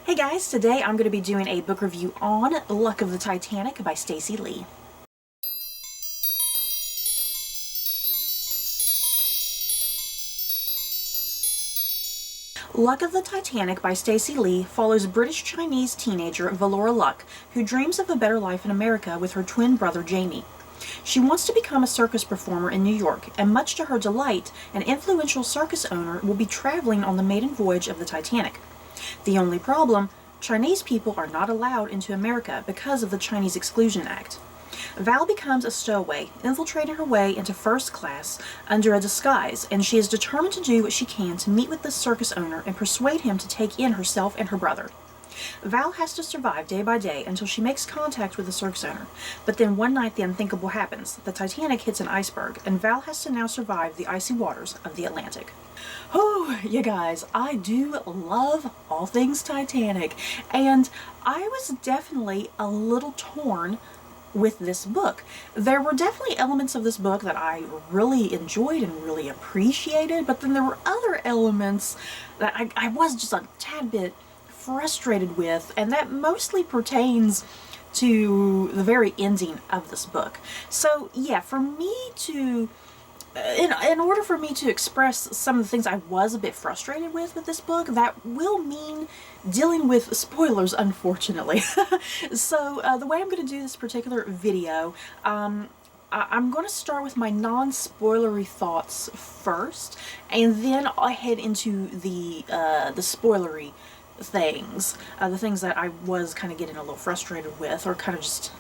Hey guys, today I'm going to be doing a book review on Luck of the Titanic by Stacey Lee. Luck of the Titanic by Stacey Lee follows British-Chinese teenager Valora Luck, who dreams of a better life in America with her twin brother Jamie. She wants to become a circus performer in New York, and much to her delight, an influential circus owner will be traveling on the maiden voyage of the Titanic. The only problem, Chinese people are not allowed into America because of the Chinese Exclusion Act. Val becomes a stowaway, infiltrating her way into first class under a disguise, and she is determined to do what she can to meet with the circus owner and persuade him to take in herself and her brother. Val has to survive day by day until she makes contact with the circus owner, but then one night the unthinkable happens. The Titanic hits an iceberg, and Val has to now survive the icy waters of the Atlantic. Oh, you guys, I do love all things Titanic, and I was definitely a little torn with this book. There were definitely elements of this book that I really enjoyed and really appreciated, but then there were other elements that I was just a tad bit frustrated with, and that mostly pertains to the very ending of this book. So yeah, for me to in order for me to express some of the things I was a bit frustrated with this book, that will mean dealing with spoilers, unfortunately. So the way I'm going to do this particular video, I'm going to start with my non-spoilery thoughts first, and then I'll head into the spoilery things, the things that I was kind of getting a little frustrated with, or kind of just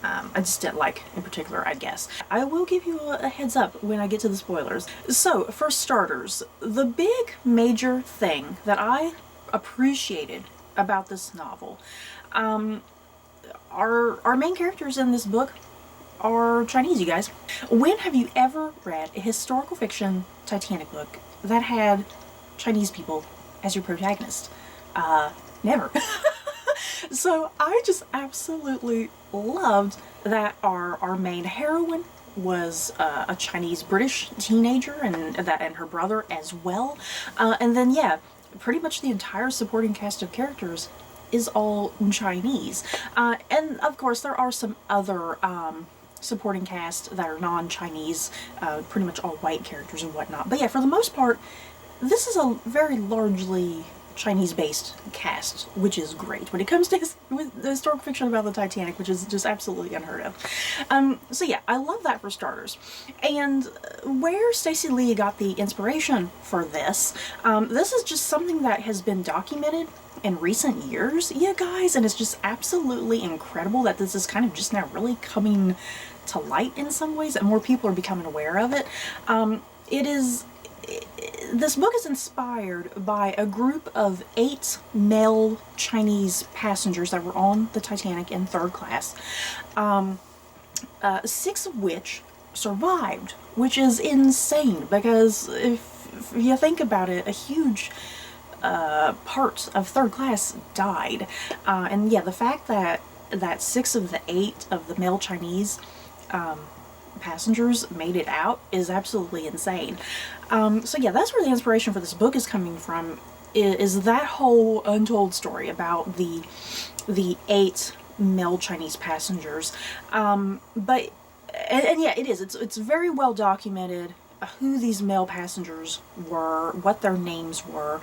I just didn't like in particular, I guess. I will give you a heads up when I get to the spoilers. So, for starters, the big major thing that I appreciated about this novel, our main characters in this book are Chinese, you guys. When have you ever read a historical fiction Titanic book that had Chinese people as your protagonist? Never. So I just absolutely loved that our main heroine was a Chinese British teenager, and her brother as well. And then yeah, pretty much the entire supporting cast of characters is all Chinese. And of course there are some other supporting cast that are non-Chinese, pretty much all white characters and whatnot. But yeah, for the most part, this is a very largely Chinese-based cast, which is great when it comes to with the historical fiction about the Titanic, which is just absolutely unheard of. So yeah, I love that for starters. And where Stacey Lee got the inspiration for this, this is just something that has been documented in recent years, you guys, and it's just absolutely incredible that this is kind of just now really coming to light in some ways, that more people are becoming aware of it. This book is inspired by a group of 8 male Chinese passengers that were on the Titanic in third class, 6 of which survived, which is insane, because if you think about it, a huge part of third class died. And yeah, the fact that 6 of the 8 of the male Chinese passengers made it out is absolutely insane. So yeah, that's where the inspiration for this book is coming from, is that whole untold story about the 8 male Chinese passengers. But yeah, it's very well documented who these male passengers were, what their names were.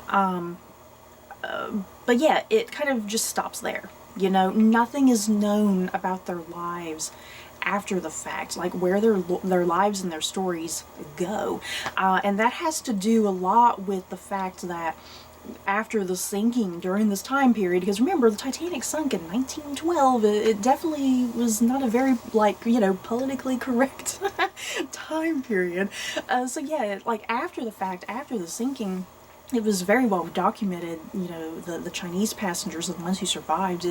But yeah, it kind of just stops there. You know, nothing is known about their lives after the fact, like where their lives and their stories go. And that has to do a lot with the fact that after the sinking during this time period, because remember, the Titanic sunk in 1912, it definitely was not a very, like, you know, politically correct time period. So yeah, like after the fact, after the sinking, it was very well documented, you know, the Chinese passengers, the ones who survived,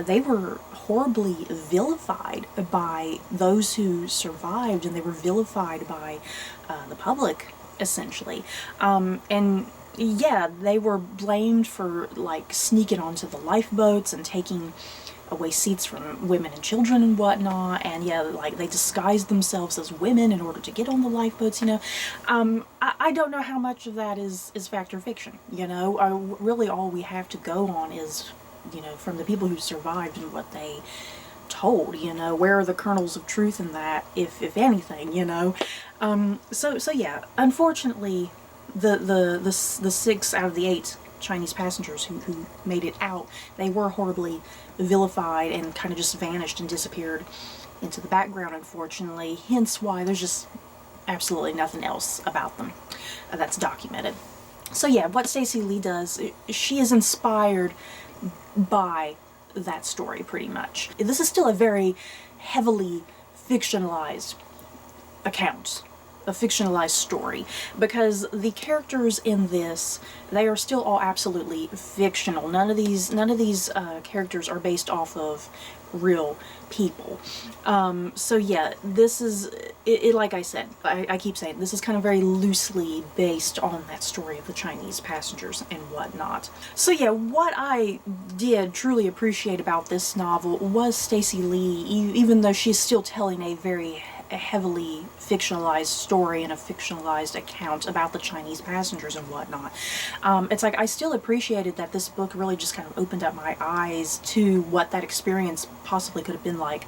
they were horribly vilified by those who survived, and they were vilified by the public, essentially. And yeah, they were blamed for, like, sneaking onto the lifeboats and taking away seats from women and children and whatnot, and yeah, like they disguise themselves as women in order to get on the lifeboats, you know. I don't know how much of that is fact or fiction, you know. Really all we have to go on is, you know, from the people who survived and what they told, you know. Where are the kernels of truth in that, if anything, you know. So yeah, unfortunately, the 6 out of the 8 Chinese passengers who made it out, they were horribly vilified and kind of just vanished and disappeared into the background, unfortunately, hence why there's just absolutely nothing else about them that's documented. So yeah, what Stacey Lee does, she is inspired by that story pretty much. This is still a very heavily fictionalized account, a fictionalized story, because the characters in this, they are still all absolutely fictional. None of these characters are based off of real people. So yeah, this is it like I said, I keep saying this is kind of very loosely based on that story of the Chinese passengers and whatnot. So yeah, what I did truly appreciate about this novel was Stacey Lee, even though she's still telling a very heavily fictionalized story and a fictionalized account about the Chinese passengers and whatnot. It's like I still appreciated that this book really just kind of opened up my eyes to what that experience possibly could have been like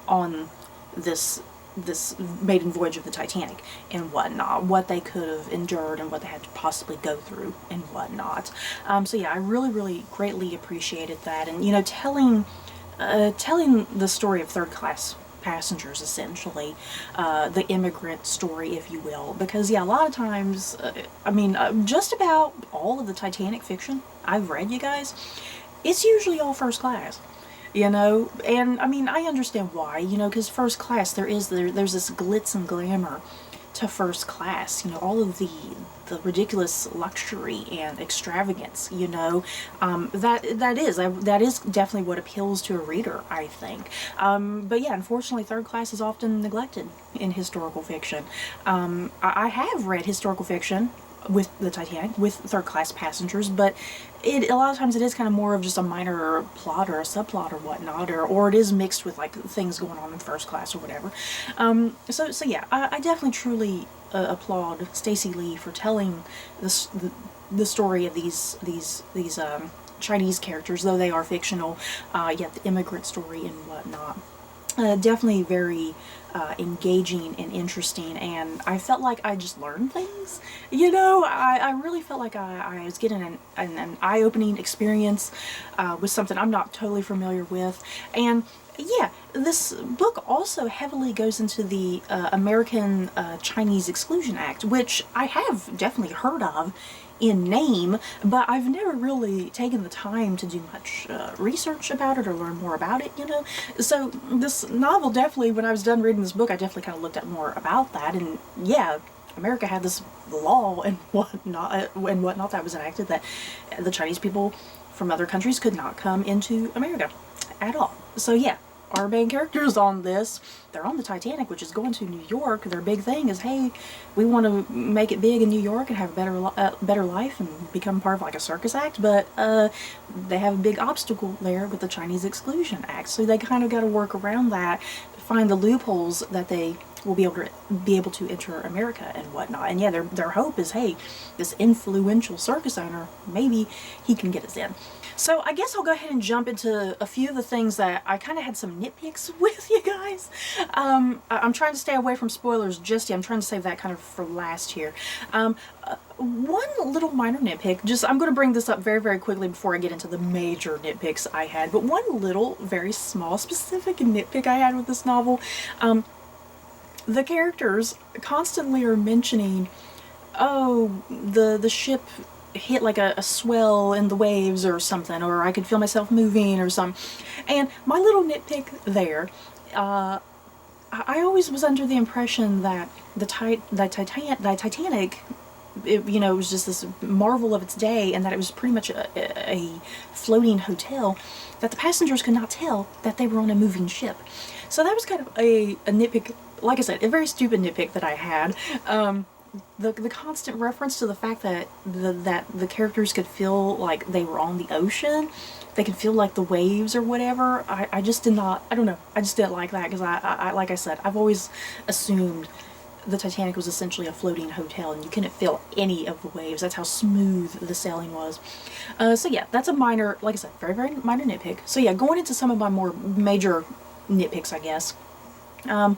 on this maiden voyage of the Titanic and whatnot, what they could have endured and what they had to possibly go through and whatnot. So yeah, I really greatly appreciated that, and you know, telling the story of third class passengers, essentially, the immigrant story, if you will, because yeah, a lot of times, I mean, just about all of the Titanic fiction I've read, you guys, it's usually all first class, you know. And I mean, I understand why, you know, because first class, there's this glitz and glamour to first class, you know, all of the ridiculous luxury and extravagance, you know, that is definitely what appeals to a reader, I think. But yeah, unfortunately, third class is often neglected in historical fiction. I have read historical fiction with the Titanic, with third class passengers, but a lot of times it is kind of more of just a minor plot or a subplot or whatnot, or it is mixed with like things going on in first class or whatever. So yeah, I definitely truly applaud Stacey Lee for telling the story of these Chinese characters, though they are fictional, yet the immigrant story and whatnot. Definitely very engaging and interesting, and I felt like I just learned things, you know. I really felt like I was getting an eye-opening experience with something I'm not totally familiar with. And yeah, this book also heavily goes into the American Chinese Exclusion Act, which I have definitely heard of in name, but I've never really taken the time to do much research about it or learn more about it, you know. So this novel definitely, when I was done reading this book, I definitely kind of looked at more about that, and yeah, America had this law and whatnot that was enacted that the Chinese people from other countries could not come into America at all. So yeah, our main characters on this, they're on the Titanic, which is going to New York. Their big thing is, hey, we want to make it big in New York and have a better life and become part of like a circus act, but they have a big obstacle there with the Chinese Exclusion Act, so they kind of got to work around that, find the loopholes that they will be able to enter America and whatnot. And yeah, their hope is, hey, this influential circus owner, maybe he can get us in. So I guess I'll go ahead and jump into a few of the things that I kind of had some nitpicks with, you guys. I'm trying to stay away from spoilers just yet. I'm trying to save that kind of for last here. One little minor nitpick, I'm going to bring this up very quickly before I get into the major nitpicks I had, but one little, very small, specific nitpick I had with this novel, the characters constantly are mentioning, oh, the ship hit like a swell in the waves or something, or I could feel myself moving or something. And my little nitpick there, I always was under the impression that the Titanic, you know, it was just this marvel of its day, and that it was pretty much a floating hotel, that the passengers could not tell that they were on a moving ship. So that was kind of a nitpick, like I said, a very stupid nitpick that I had. the constant reference to the fact that the characters could feel like they were on the ocean, they could feel like the waves or whatever, I just did not, I don't know, I just didn't like that, because I like I said, I've always assumed the Titanic was essentially a floating hotel and you couldn't feel any of the waves. That's how smooth the sailing was. So yeah, that's a minor, like I said, very, very minor nitpick. So yeah, going into some of my more major nitpicks, I guess. Even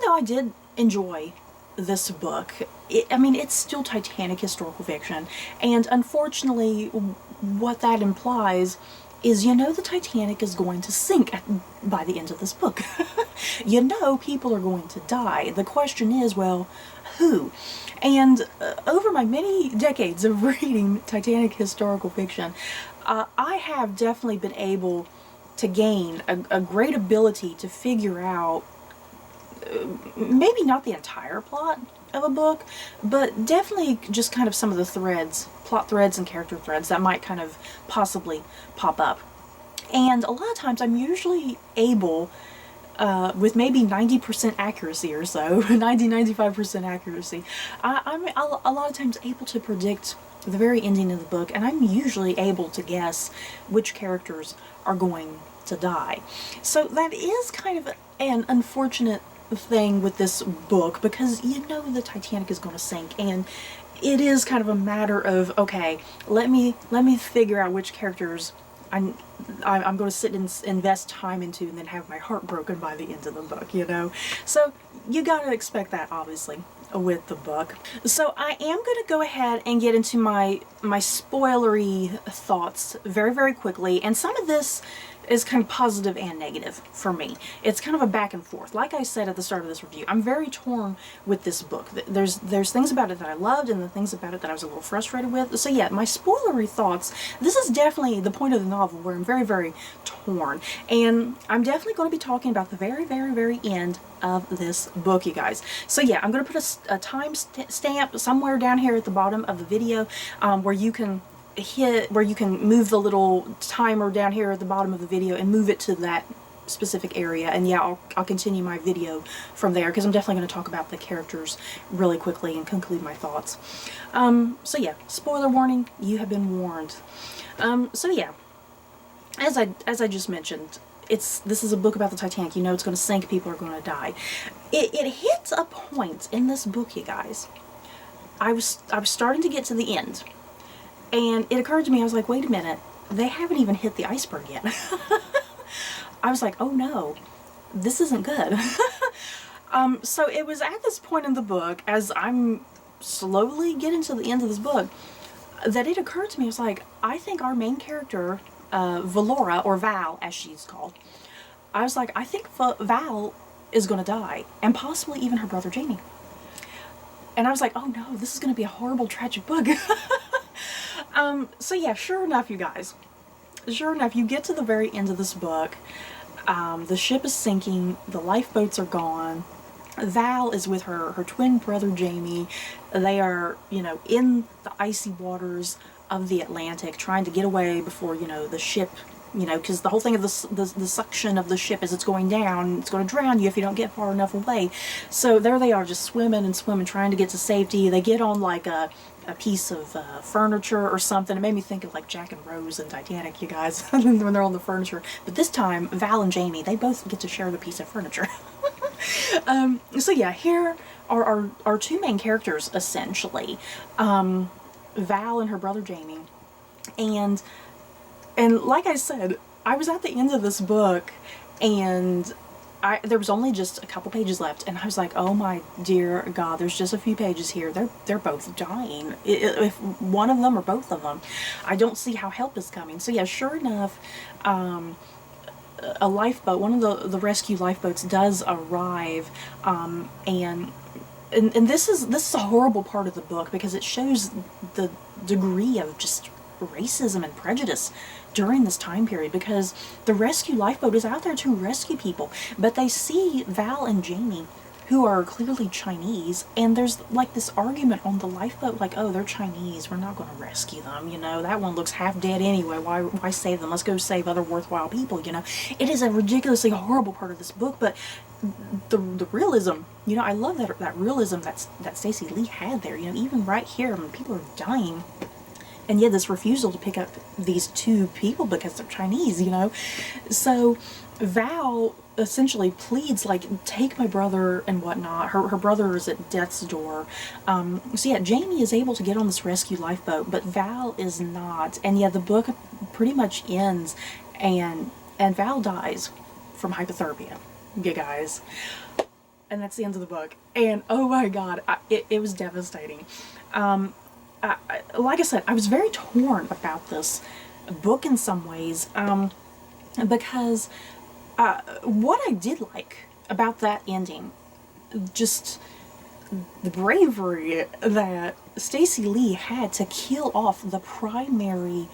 though I did enjoy this book, I mean, it's still Titanic historical fiction, and unfortunately, what that implies is, you know, the Titanic is going to sink by the end of this book. You know, people are going to die. The question is, well, who? And over my many decades of reading Titanic historical fiction, I have definitely been able to gain a great ability to figure out maybe not the entire plot of a book, but definitely just kind of some of the threads, plot threads and character threads that might kind of possibly pop up. And a lot of times I'm usually able, with maybe 90% accuracy or so, 90-95% accuracy, I'm a lot of times able to predict the very ending of the book, and I'm usually able to guess which characters are going to die. So that is kind of an unfortunate thing with this book, because you know the Titanic is going to sink, and it is kind of a matter of, okay, let me figure out which characters I'm going to sit and invest time into, and then have my heart broken by the end of the book, you know? So you gotta expect that, obviously, with the book. So I am going to go ahead and get into my spoilery thoughts very, very quickly, and some of this is kind of positive and negative for me. It's kind of a back and forth. Like I said at the start of this review, I'm very torn with this book. There's things about it that I loved, and the things about it that I was a little frustrated with. So yeah, my spoilery thoughts, this is definitely the point of the novel where I'm very, very torn. And I'm definitely going to be talking about the very, very, very end of this book, you guys. So yeah, I'm going to put a time stamp somewhere down here at the bottom of the video, where you can move the little timer down here at the bottom of the video and move it to that specific area. And yeah, I'll continue my video from there, because I'm definitely going to talk about the characters really quickly and conclude my thoughts. So yeah, spoiler warning, you have been warned. So yeah, as I just mentioned, this is a book about the Titanic. You know it's going to sink, people are going to die. It hits a point in this book, you guys. I was starting to get to the end, and it occurred to me, I was like, wait a minute, they haven't even hit the iceberg yet. I was like, oh no, this isn't good. So it was at this point in the book, as I'm slowly getting to the end of this book, that it occurred to me, I was like, I think our main character, Valora, or Val as she's called, I was like, I think Val is going to die, and possibly even her brother Jamie. And I was like, oh no, this is going to be a horrible, tragic book. So yeah, sure enough, you guys, sure enough, you get to the very end of this book. The ship is sinking, the lifeboats are gone, Val is with her twin brother Jamie. They are, you know, in the icy waters of the Atlantic, trying to get away before, you know, the ship, you know, because the whole thing of the suction of the ship is it's going down, it's going to drown you if you don't get far enough away. So there they are, just swimming and swimming, trying to get to safety. They get on like a piece of furniture or something. It made me think of like Jack and Rose in Titanic, you guys, when they're on the furniture. But this time, Val and Jamie, they both get to share the piece of furniture. So yeah, here are our two main characters, essentially. Val and her brother Jamie. And like I said, I was at the end of this book, and there was only just a couple pages left, and I was like, oh my dear God, there's just a few pages here. They're both dying. If one of them or both of them, I don't see how help is coming. So yeah, sure enough, a lifeboat, one of the rescue lifeboats does arrive, and this is a horrible part of the book, because it shows the degree of just racism and prejudice during this time period, because the rescue lifeboat is out there to rescue people, but they see Val and Jamie, who are clearly Chinese, and there's like this argument on the lifeboat, like, oh, they're Chinese, we're not going to rescue them, you know, that one looks half dead anyway, why save them, let's go save other worthwhile people, you know. It is a ridiculously horrible part of this book, but the realism, you know, I love that realism that Stacey Lee had there. You know, even right here when people are dying, and yet this refusal to pick up these two people because they're Chinese, you know. So Val essentially pleads, like, take my brother and whatnot. Her brother is at death's door. So yeah, Jamie is able to get on this rescue lifeboat, but Val is not. And yeah, the book pretty much ends, and Val dies from hypothermia, you guys. And that's the end of the book. And oh my god, it was devastating. Like I said, I was very torn about this book in some ways, because what I did like about that ending, just the bravery that Stacey Lee had to kill off the primary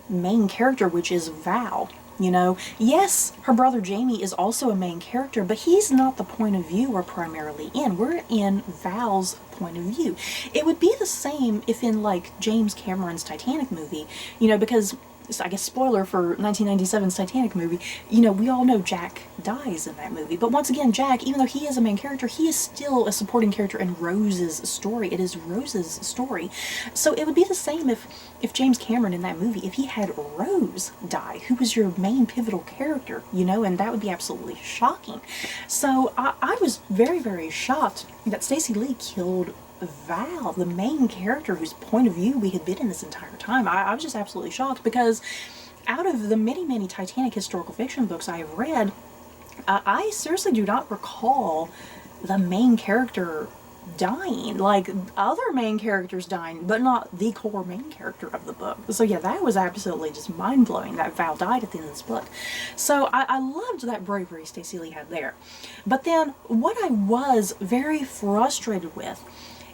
main character, which is Val. You know, yes, her brother Jamie is also a main character, but he's not the point of view we're primarily in. We're in Val's point of view. It would be the same if in, like, James Cameron's Titanic movie, you know, because, I guess, spoiler for 1997's Titanic movie, you know, we all know Jack dies in that movie. But once again, Jack, even though he is a main character, he is still a supporting character in Rose's story. It is Rose's story. So it would be the same if James Cameron in that movie, if he had Rose die, who was your main pivotal character, you know, and that would be absolutely shocking. So I was very, very shocked that Stacey Lee killed Val, the main character whose point of view we had been in this entire time. I was just absolutely shocked, because out of the many, many Titanic historical fiction books I have read, I seriously do not recall the main character dying. Like, other main characters dying, but not the core main character of the book. So yeah, that was absolutely just mind-blowing that Val died at the end of this book. So I loved that bravery Stacey Lee had there. But then what I was very frustrated with,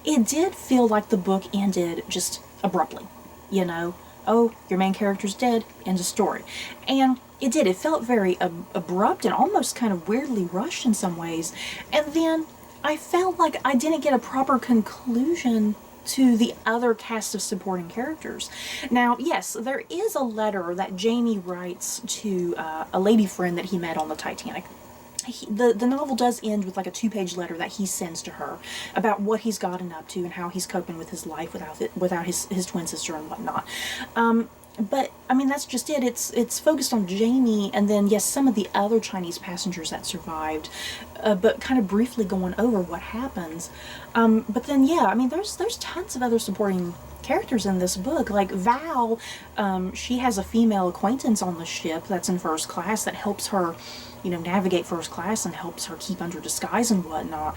it did feel like the book ended just abruptly, you know. Oh, your main character's dead, end of story. And it did. It felt very abrupt and almost kind of weirdly rushed in some ways. And then I felt like I didn't get a proper conclusion to the other cast of supporting characters. Now, yes, there is a letter that Jamie writes to a lady friend that he met on the Titanic. The novel does end with, like, a 2-page letter that he sends to her about what he's gotten up to and how he's coping with his life without his twin sister and whatnot. But I mean, that's just it. It's focused on Jamie, and then yes, some of the other Chinese passengers that survived, but kind of briefly going over what happens. But then yeah, I mean, there's tons of other supporting characters in this book. Like Val, she has a female acquaintance on the ship that's in first class that helps her, you know, navigate first class and helps her keep under disguise and whatnot.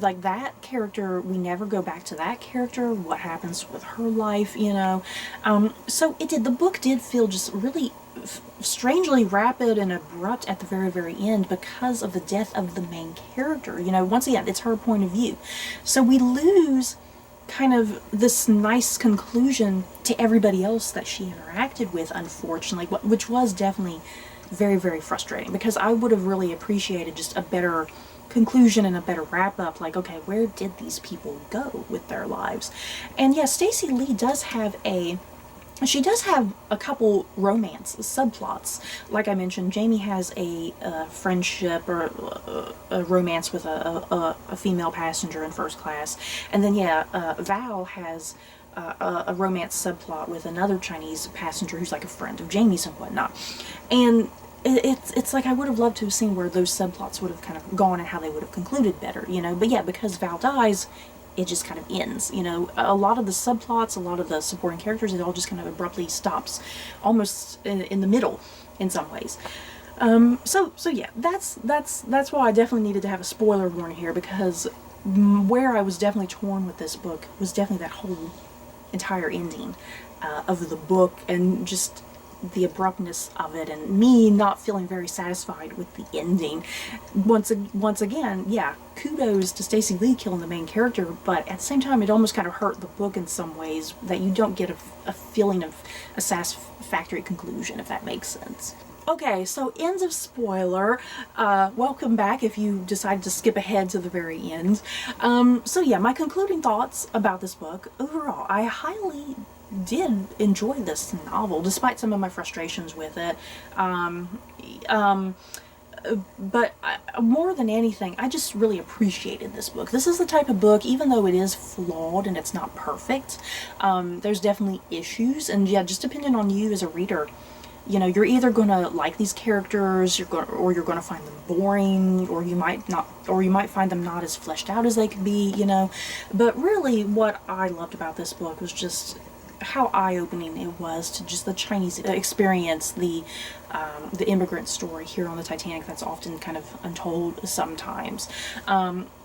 Like that character, we never go back to that character, what happens with her life, you know. So the book did feel just really strangely rapid and abrupt at the very, very end because of the death of the main character. You know, once again, it's her point of view. So we lose kind of this nice conclusion to everybody else that she interacted with, unfortunately, which was definitely very, very frustrating, because I would have really appreciated just a better conclusion and a better wrap-up, like, okay, where did these people go with their lives? And yeah, Stacey Lee does have a couple romance subplots. Like I mentioned, Jamie has a friendship or a romance with a female passenger in first class, and then yeah, Val has a romance subplot with another Chinese passenger who's like a friend of Jamie's and whatnot. And it's like I would have loved to have seen where those subplots would have kind of gone and how they would have concluded better, you know. But yeah, because Val dies, it just kind of ends, you know. A lot of the subplots, a lot of the supporting characters, it all just kind of abruptly stops, almost in the middle in some ways. So yeah, that's why I definitely needed to have a spoiler warning here, because where I was definitely torn with this book was definitely that whole entire ending of the book, and just the abruptness of it, and me not feeling very satisfied with the ending. Once again, yeah, kudos to Stacey Lee killing the main character, but at the same time, it almost kind of hurt the book in some ways, that you don't get a feeling of a satisfactory conclusion, if that makes sense. Okay, so end of spoiler. Welcome back if you decided to skip ahead to the very end. So yeah, my concluding thoughts about this book. Overall, I highly did enjoy this novel, despite some of my frustrations with it. But more than anything, I just really appreciated this book. This is the type of book, even though it is flawed and it's not perfect, there's definitely issues, and yeah, just depending on you as a reader, you know, you're either gonna like these characters, or you're gonna find them boring, or you might not, or you might find them not as fleshed out as they could be, you know. But really, what I loved about this book was just how eye-opening it was to just the Chinese experience, the immigrant story here on the Titanic that's often kind of untold sometimes.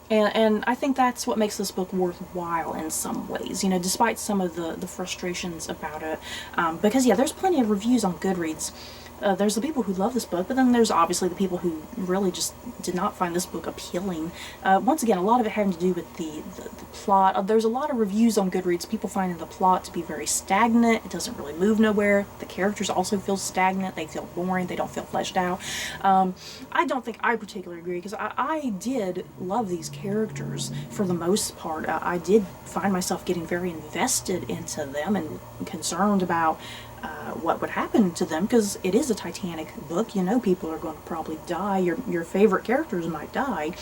And I think that's what makes this book worthwhile in some ways, you know, despite some of the frustrations about it. Because, yeah, there's plenty of reviews on Goodreads. There's the people who love this book, but then there's obviously the people who really just did not find this book appealing. Once again, a lot of it having to do with the plot. There's a lot of reviews on Goodreads, people finding the plot to be very stagnant. It doesn't really move nowhere. The characters also feel stagnant. They feel boring. They don't feel fleshed out. I don't think I particularly agree, because I did love these characters for the most part. I did find myself getting very invested into them and concerned about what would happen to them, because it is a Titanic book. You know, people are going to probably die. Your favorite characters might die.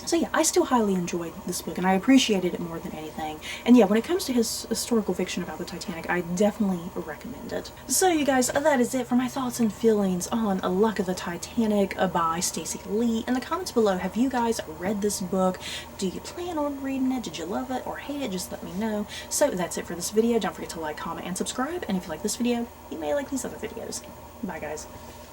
So yeah, I still highly enjoyed this book, and I appreciated it more than anything. And yeah, when it comes to his historical fiction about the Titanic, I definitely recommend it. So you guys, that is it for my thoughts and feelings on Luck of the Titanic by Stacey Lee. In the comments below, have you guys read this book? Do you plan on reading it? Did you love it or hate it? Just let me know. So that's it for this video. Don't forget to like, comment, and subscribe. And if you like this video, you may like these other videos. Bye guys.